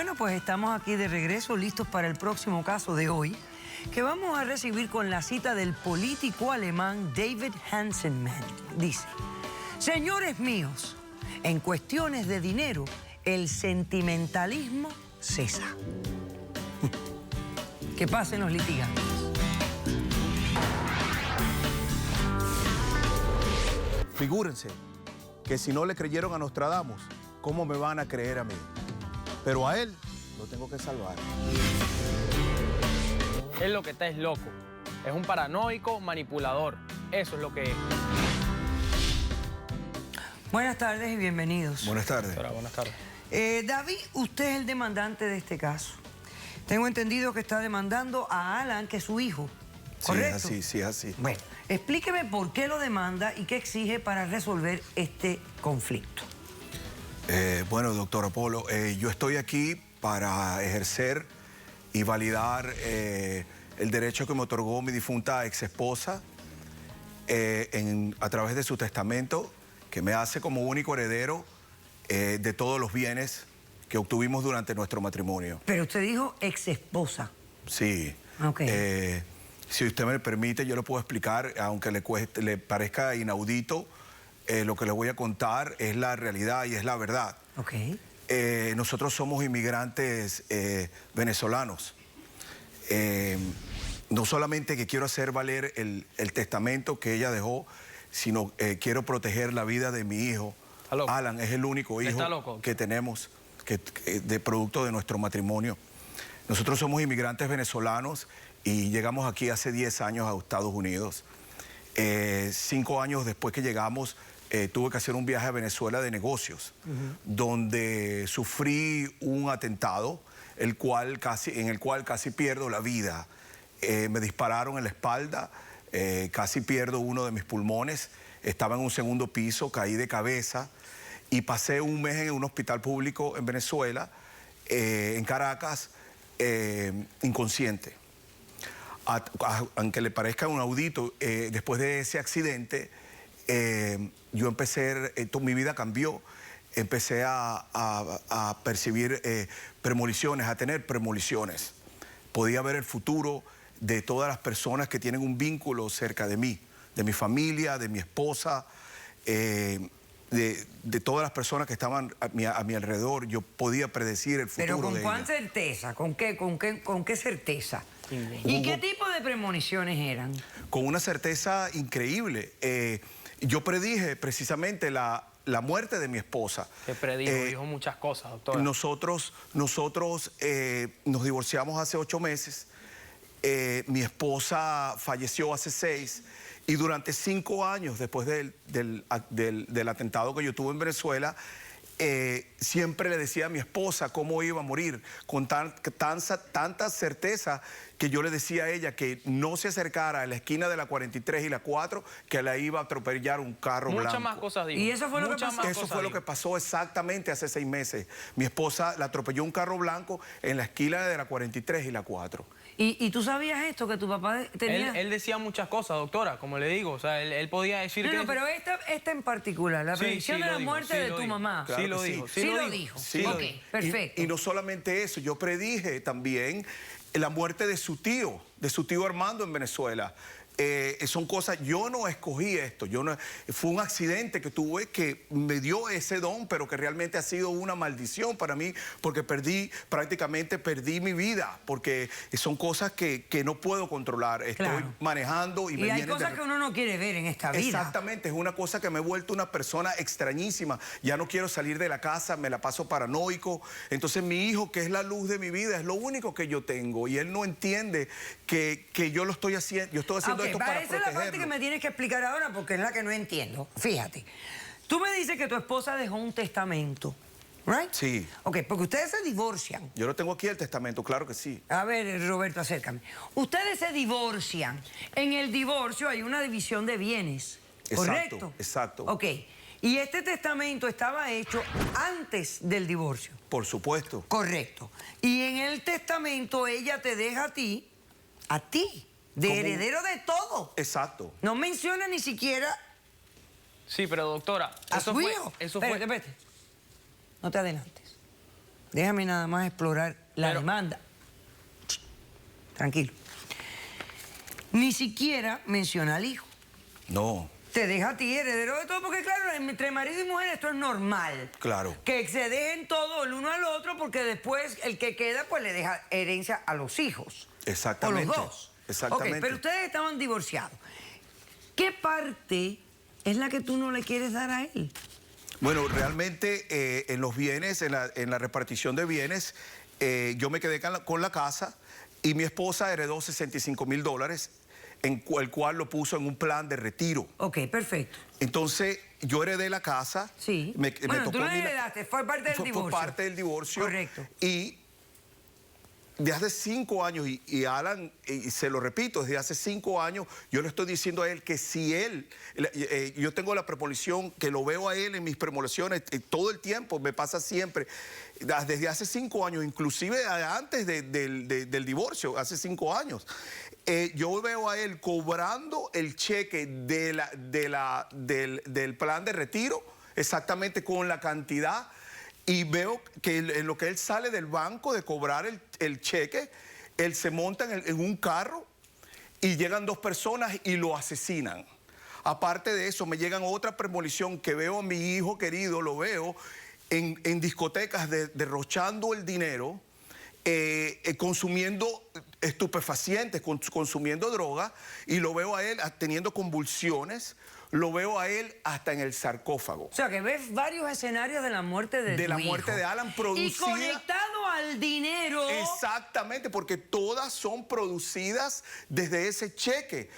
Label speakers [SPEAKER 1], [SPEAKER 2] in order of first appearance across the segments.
[SPEAKER 1] Bueno, pues estamos aquí de regreso, listos para el próximo caso de hoy, que vamos a recibir con la cita del político alemán David Hanselmann. Dice: señores míos, en cuestiones de dinero, el sentimentalismo cesa. Que pasen los litigantes.
[SPEAKER 2] Figúrense que si no le creyeron a Nostradamus, ¿cómo me van a creer a mí? Pero a él lo tengo que salvar.
[SPEAKER 3] Él lo que está es loco. Es un paranoico manipulador. Eso es lo que es.
[SPEAKER 1] Buenas tardes y bienvenidos.
[SPEAKER 2] Buenas tardes.
[SPEAKER 3] Doctora, buenas tardes.
[SPEAKER 1] David, usted es el demandante de este caso. Tengo entendido que está demandando a Alan, que es su hijo. ¿Correcto?
[SPEAKER 2] Sí, es así.
[SPEAKER 1] Bueno, explíqueme por qué lo demanda y qué exige para resolver este conflicto.
[SPEAKER 2] Bueno, doctor Apolo, yo estoy aquí para ejercer y validar el derecho que me otorgó mi difunta ex esposa a través de su testamento, que me hace como único heredero de todos los bienes que obtuvimos durante nuestro matrimonio.
[SPEAKER 1] Pero usted dijo ex esposa.
[SPEAKER 2] Sí.
[SPEAKER 1] Ok.
[SPEAKER 2] Si usted me permite, yo le puedo explicar, aunque le parezca inaudito, lo que le voy a contar es la realidad y es la verdad.
[SPEAKER 1] Ok.
[SPEAKER 2] Nosotros somos inmigrantes venezolanos. No solamente que quiero hacer valer el testamento que ella dejó, sino quiero proteger la vida de mi hijo. Alan es el único hijo que tenemos de producto de nuestro matrimonio. Nosotros somos inmigrantes venezolanos y llegamos aquí hace 10 años a Estados Unidos. 5 años después que llegamos, tuve que hacer un viaje a Venezuela de negocios, donde sufrí un atentado, en el cual casi pierdo la vida. Me dispararon en la espalda, casi pierdo uno de mis pulmones, estaba en un segundo piso, caí de cabeza y pasé un mes en un hospital público en Venezuela, en Caracas, inconsciente. Aunque le parezca un audito, después de ese accidente, yo empecé, mi vida cambió, empecé a percibir premoniciones, a tener premoniciones. Podía ver el futuro de todas las personas que tienen un vínculo cerca de mí, de mi familia, de mi esposa, de todas las personas que estaban a mi alrededor. Yo podía predecir el futuro.
[SPEAKER 1] ¿Pero con
[SPEAKER 2] de
[SPEAKER 1] cuán
[SPEAKER 2] ella.
[SPEAKER 1] certeza? ¿Con qué certeza? ¿Y qué tipo de premoniciones eran?
[SPEAKER 2] Con una certeza increíble. Yo predije precisamente la muerte de mi esposa.
[SPEAKER 3] Que predijo, dijo muchas cosas, doctora.
[SPEAKER 2] Nosotros nos divorciamos hace 8 meses. Mi esposa falleció hace 6 y durante 5 años después del atentado que yo tuve en Venezuela, siempre le decía a mi esposa cómo iba a morir, con tanta certeza que yo le decía a ella que no se acercara a la esquina de la 43 y la 4, que la iba a atropellar un carro blanco.
[SPEAKER 3] Muchas más cosas dijo.
[SPEAKER 1] ¿Y eso fue lo que pasó?
[SPEAKER 2] Eso fue lo que pasó exactamente hace 6 meses. Mi esposa la atropelló un carro blanco en la esquina de la 43 y la 4.
[SPEAKER 1] ¿Y tú sabías esto, que tu papá tenía?
[SPEAKER 3] Él decía muchas cosas, doctora, como le digo. O sea, él podía decir que...
[SPEAKER 1] No, pero esta en particular, la predicción de la muerte de tu mamá.
[SPEAKER 2] Claro
[SPEAKER 3] Sí lo
[SPEAKER 2] que
[SPEAKER 3] dijo.
[SPEAKER 1] Sí lo dijo.
[SPEAKER 2] Sí.
[SPEAKER 1] Ok, perfecto.
[SPEAKER 2] Y no solamente eso, yo predije también la muerte de su tío Armando en Venezuela. Son cosas, yo no escogí esto, fue un accidente que tuve que me dio ese don, pero que realmente ha sido una maldición para mí, porque prácticamente perdí mi vida, porque son cosas que no puedo controlar. Estoy manejando y me
[SPEAKER 1] hay
[SPEAKER 2] vienen
[SPEAKER 1] cosas que uno no quiere ver en esta vida.
[SPEAKER 2] Exactamente, es una cosa que me he vuelto una persona extrañísima. Ya no quiero salir de la casa, me la paso paranoico. Entonces mi hijo, que es la luz de mi vida, es lo único que yo tengo, y él no entiende que yo lo estoy haciendo, esto para
[SPEAKER 1] esa es la parte que me tienes que explicar ahora, porque es la que no entiendo. Fíjate, tú me dices que tu esposa dejó un testamento, ¿right?
[SPEAKER 2] Sí.
[SPEAKER 1] Ok, porque ustedes se divorcian.
[SPEAKER 2] Yo lo tengo aquí el testamento, claro que sí.
[SPEAKER 1] A ver, Roberto, acércame. Ustedes se divorcian. En el divorcio hay una división de bienes, ¿correcto?
[SPEAKER 2] Exacto.
[SPEAKER 1] Ok, y este testamento estaba hecho antes del divorcio.
[SPEAKER 2] Por supuesto.
[SPEAKER 1] Correcto. Y en el testamento ella te deja a ti, de heredero de todo.
[SPEAKER 2] Exacto.
[SPEAKER 1] No menciona ni siquiera
[SPEAKER 3] Sí, pero doctora,
[SPEAKER 1] a su hijo.
[SPEAKER 3] Eso
[SPEAKER 1] Espérate. No te adelantes. déjame nada más explorar la demanda. Tranquilo. Ni siquiera menciona al hijo.
[SPEAKER 2] No.
[SPEAKER 1] Te deja a ti heredero de todo, porque claro, entre marido y mujer esto es normal.
[SPEAKER 2] Claro.
[SPEAKER 1] Que se dejen todo el uno al otro, porque después el que queda pues le deja herencia a los hijos.
[SPEAKER 2] Exactamente.
[SPEAKER 1] O los dos.
[SPEAKER 2] Exactamente.
[SPEAKER 1] Ok, pero ustedes estaban divorciados. ¿Qué parte es la que tú no le quieres dar a él?
[SPEAKER 2] Bueno, realmente en los bienes, en la repartición de bienes, yo me quedé con la casa y mi esposa heredó $65,000, el cual lo puso en un plan de retiro.
[SPEAKER 1] Ok, perfecto.
[SPEAKER 2] Entonces, yo heredé la casa.
[SPEAKER 1] Sí.
[SPEAKER 2] Me
[SPEAKER 1] bueno,
[SPEAKER 2] tocó
[SPEAKER 1] tú no heredaste, fue parte del divorcio.
[SPEAKER 2] Fue parte del divorcio.
[SPEAKER 1] Correcto.
[SPEAKER 2] Y de hace 5 años, y Alan, y se lo repito, desde hace 5 años, yo le estoy diciendo a él que si él, yo tengo la premonición, que lo veo a él en mis premoniciones todo el tiempo, me pasa siempre, desde hace 5 años, inclusive antes del divorcio, hace 5 años, yo veo a él cobrando el cheque del plan de retiro, exactamente con la cantidad. Y veo que en lo que él sale del banco de cobrar el cheque, él se monta en un carro y llegan 2 personas y lo asesinan. Aparte de eso, me llegan otra premonición que veo a mi hijo querido, lo veo en discotecas derrochando el dinero, consumiendo estupefacientes, consumiendo droga, y lo veo a él teniendo convulsiones. Lo veo a él hasta en el sarcófago.
[SPEAKER 1] O sea, que ves varios escenarios de la muerte de tu hijo.
[SPEAKER 2] De la muerte de Alan, producida...
[SPEAKER 1] Y conectado al dinero.
[SPEAKER 2] Exactamente, porque todas son producidas desde ese cheque.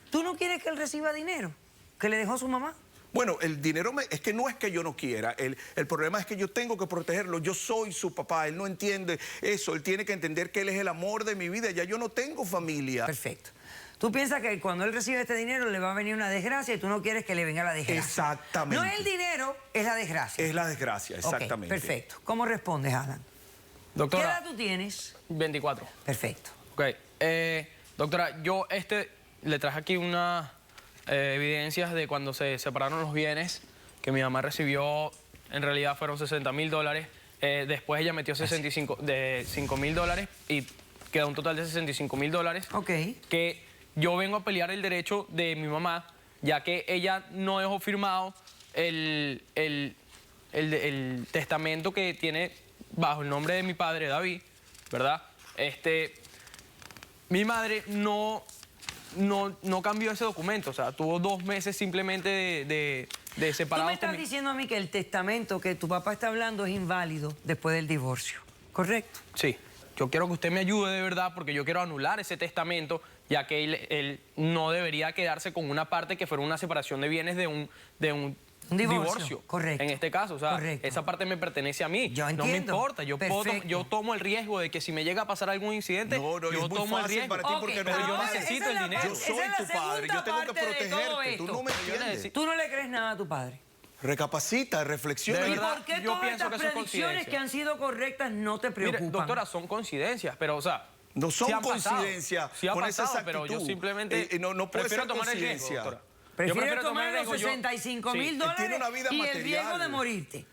[SPEAKER 1] ¿Tú no quieres que él reciba dinero que le dejó su mamá?
[SPEAKER 2] Bueno, el dinero es que no es que yo no quiera. El problema es que yo tengo que protegerlo. Yo soy su papá. Él no entiende eso. Él tiene que entender que él es el amor de mi vida. Ya yo no tengo familia.
[SPEAKER 1] Perfecto. Tú piensas que cuando él recibe este dinero le va a venir una desgracia y tú no quieres que le venga la desgracia.
[SPEAKER 2] Exactamente.
[SPEAKER 1] No es el dinero, es la desgracia.
[SPEAKER 2] Es la desgracia, exactamente.
[SPEAKER 1] Okay, perfecto. ¿Cómo respondes, Alan?
[SPEAKER 3] Doctora.
[SPEAKER 1] ¿Qué edad tú tienes?
[SPEAKER 3] 24.
[SPEAKER 1] Perfecto.
[SPEAKER 3] Ok. Doctora, yo le traje aquí unas evidencias de cuando se separaron los bienes que mi mamá recibió. En realidad fueron $60,000. Después ella metió $5,000 y quedó un total de $65,000.
[SPEAKER 1] Ok.
[SPEAKER 3] Que yo vengo a pelear el derecho de mi mamá, ya que ella no dejó firmado el testamento que tiene bajo el nombre de mi padre, David, ¿verdad? Mi madre no cambió ese documento, o sea, tuvo 2 meses simplemente de separado.
[SPEAKER 1] Tú me estás diciendo a mí que el testamento que tu papá está hablando es inválido después del divorcio, ¿correcto?
[SPEAKER 3] Sí. Yo quiero que usted me ayude de verdad porque yo quiero anular ese testamento, ya que él no debería quedarse con una parte que fuera una separación de bienes de un divorcio.
[SPEAKER 1] Correcto.
[SPEAKER 3] En este caso, o sea,
[SPEAKER 1] correcto.
[SPEAKER 3] Esa parte me pertenece a mí.
[SPEAKER 1] Yo entiendo.
[SPEAKER 3] No me importa. Yo tomo el riesgo de que si me llega a pasar algún incidente, yo tomo el riesgo.
[SPEAKER 2] Para ti porque
[SPEAKER 3] pero yo necesito el dinero.
[SPEAKER 2] Yo soy tu padre, yo tengo que protegerte. Tú no me entiendes.
[SPEAKER 1] Tú no le crees nada a tu padre.
[SPEAKER 2] Recapacita, reflexiona.
[SPEAKER 3] De verdad,
[SPEAKER 1] ¿Y por qué
[SPEAKER 3] yo
[SPEAKER 1] todas
[SPEAKER 3] pienso
[SPEAKER 1] estas
[SPEAKER 3] que son
[SPEAKER 1] predicciones
[SPEAKER 3] coincidencias
[SPEAKER 1] que han sido correctas no te preocupan?
[SPEAKER 3] Mire, doctora, son coincidencias, pero, o sea...
[SPEAKER 2] No son coincidencias.
[SPEAKER 3] Sí ha
[SPEAKER 2] con
[SPEAKER 3] pasado,
[SPEAKER 2] esa actitud.
[SPEAKER 3] pero yo simplemente
[SPEAKER 2] no puede
[SPEAKER 3] prefiero
[SPEAKER 2] ser
[SPEAKER 3] tomar el riesgo,
[SPEAKER 2] coincidencia.
[SPEAKER 3] doctora.
[SPEAKER 1] Prefiero tomar los $65,000
[SPEAKER 2] tiene una vida
[SPEAKER 1] y el
[SPEAKER 2] material.
[SPEAKER 1] riesgo de morirte.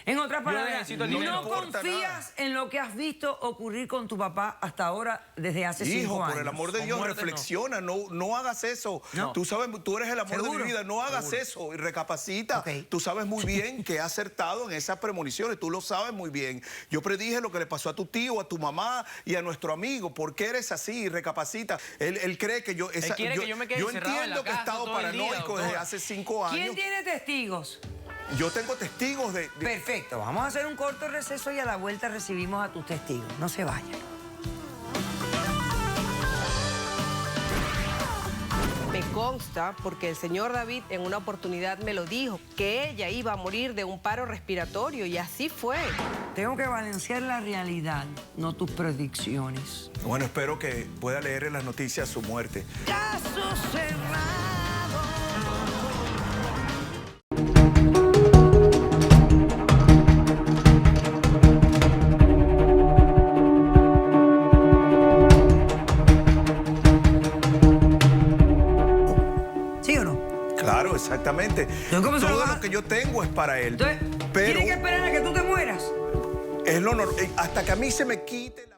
[SPEAKER 1] En otras palabras,
[SPEAKER 3] necesito el
[SPEAKER 1] no
[SPEAKER 3] dinero.
[SPEAKER 1] confías en lo que has visto ocurrir con tu papá hasta ahora desde hace 5
[SPEAKER 2] Hijo,
[SPEAKER 1] años.
[SPEAKER 2] por el amor de Dios, reflexiona, no hagas eso.
[SPEAKER 1] No.
[SPEAKER 2] Tú sabes, tú eres el amor de
[SPEAKER 1] ¿Seguro?
[SPEAKER 2] mi vida, no hagas eso y recapacita.
[SPEAKER 1] Ok.
[SPEAKER 2] Tú sabes muy bien que has acertado en esas premoniciones, tú lo sabes muy bien. Yo predije lo que le pasó a tu tío, a tu mamá y a nuestro amigo. ¿Por qué eres así? Recapacita. Él cree que yo...
[SPEAKER 3] Él quiere que yo me quede
[SPEAKER 2] yo
[SPEAKER 3] encerrado en la
[SPEAKER 2] entiendo que he
[SPEAKER 3] casa
[SPEAKER 2] estado
[SPEAKER 3] todo el día,
[SPEAKER 2] paranoico desde hace 5 años.
[SPEAKER 1] ¿Quién tiene testigos?
[SPEAKER 2] Yo tengo testigos de...
[SPEAKER 1] Perfecto, vamos a hacer un corto receso y a la vuelta recibimos a tus testigos. No se vayan.
[SPEAKER 4] Me consta, porque el señor David en una oportunidad me lo dijo, que ella iba a morir de un paro respiratorio y así fue.
[SPEAKER 1] Tengo que balancear la realidad, no tus predicciones.
[SPEAKER 2] Bueno, espero que pueda leer en las noticias su muerte.
[SPEAKER 1] Caso cerrado. ¿Sí o no?
[SPEAKER 2] Claro, exactamente.
[SPEAKER 1] ¿Cómo se lo
[SPEAKER 2] Todo
[SPEAKER 1] vas a-
[SPEAKER 2] lo que yo tengo es para él.
[SPEAKER 1] Entonces,
[SPEAKER 2] pero
[SPEAKER 1] ¿tienes que esperar a que tú te mueras?
[SPEAKER 2] Es lo normal. Hasta que a mí se me quite